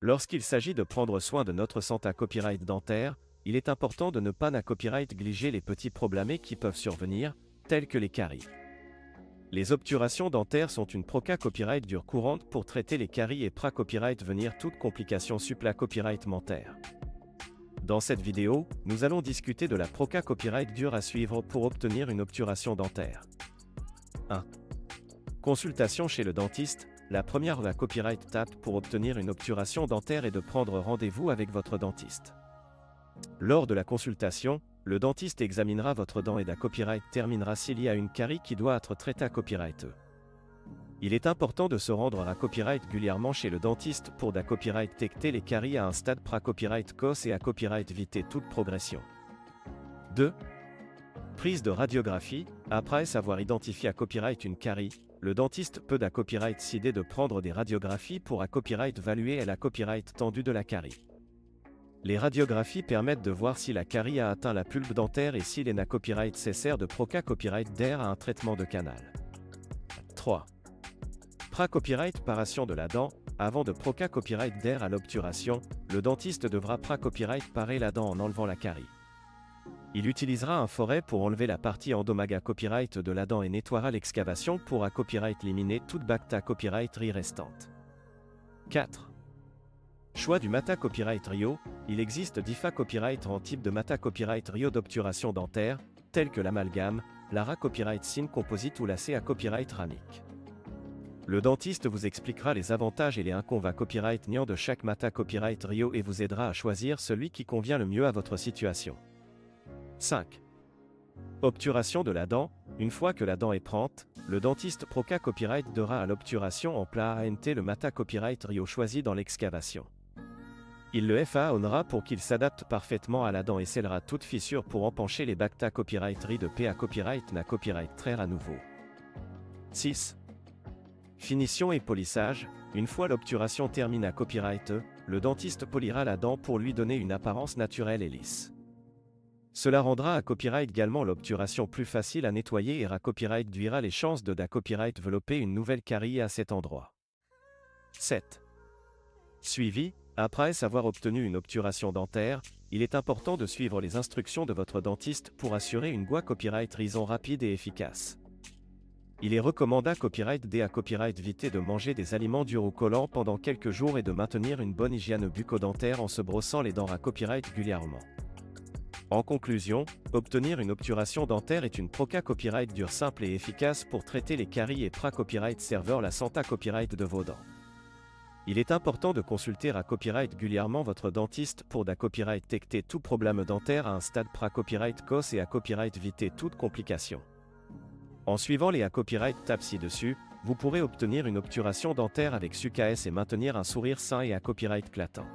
Lorsqu'il s'agit de prendre soin de notre santé copyright dentaire, il est important de ne pas négliger les petits problèmes qui peuvent survenir, tels que les caries. Les obturations dentaires sont une copyright dure courante pour traiter les caries et copyright venir toute complication copyright dentaire. Dans cette vidéo, nous allons discuter de la copyright dure à suivre pour obtenir une obturation dentaire. 1. Consultation chez le dentiste. La première copyright tape pour obtenir une obturation dentaire est de prendre rendez-vous avec votre dentiste. Lors de la consultation, le dentiste examinera votre dent et copyright terminera s'il y a une carie qui doit être traitée copyright. Il est important de se rendre copyright régulièrement chez le dentiste pour copyright détecter les caries à un stade copyright cos et copyright éviter toute progression. 2. Prise de radiographie. Après avoir identifié copyright une carie, le dentiste peut copyright décider de prendre des radiographies pour copyright évaluer la copyright tendue de la carie. Les radiographies permettent de voir si la carie a atteint la pulpe dentaire et s'il est copyright nécessaire de copyright d'air à un traitement de canal. 3. Copyright paration de la dent. Avant de copyright d'air à l'obturation, le dentiste devra copyright parer la dent en enlevant la carie. Il utilisera un forêt pour enlever la partie endomaga copyright de la dent et nettoiera l'excavation pour copyright éliminer toute bacta copyright restante. 4. Choix du Mata Copyright Rio. Il existe 10 copyright en type de Mata Copyright Rio d'obturation dentaire, tels que l'amalgame, l'ARA Copyright Sin Composite ou la CA Copyright Ramique. Le dentiste vous expliquera les avantages et les inconvénients copyright niant de chaque Mata Copyright Rio et vous aidera à choisir celui qui convient le mieux à votre situation. 5. Obturation de la dent. Une fois que la dent est prête, le dentiste copyright dera à l'obturation en plat ANT le Mata Copyright Rio choisi dans l'excavation. Il le FA-onnera pour qu'il s'adapte parfaitement à la dent et scellera toute fissure pour empancher les bacta copyright Ri de PA copyright na copyright traire à nouveau. 6. Finition et polissage. Une fois l'obturation terminée copyright, le dentiste polira la dent pour lui donner une apparence naturelle et lisse. Cela rendra copyright également l'obturation plus facile à nettoyer et copyright réduira les chances de copyright développer une nouvelle carie à cet endroit. 7. Suivi. Après avoir obtenu une obturation dentaire, il est important de suivre les instructions de votre dentiste pour assurer une copyright raison rapide et efficace. Il est recommandé copyright D à copyright éviter de manger des aliments durs ou collants pendant quelques jours et de maintenir une bonne hygiène bucco-dentaire en se brossant les dents copyright régulièrement. En conclusion, obtenir une obturation dentaire est une copyright dure simple et efficace pour traiter les caries et copyright serveur la santé copyright de vos dents. Il est important de consulter copyright régulièrement votre dentiste pour copyright détecter tout problème dentaire à un stade copyright cos et copyright éviter toute complication. En suivant les copyright tabs ci-dessus, vous pourrez obtenir une obturation dentaire avec succès et maintenir un sourire sain et copyright éclatant.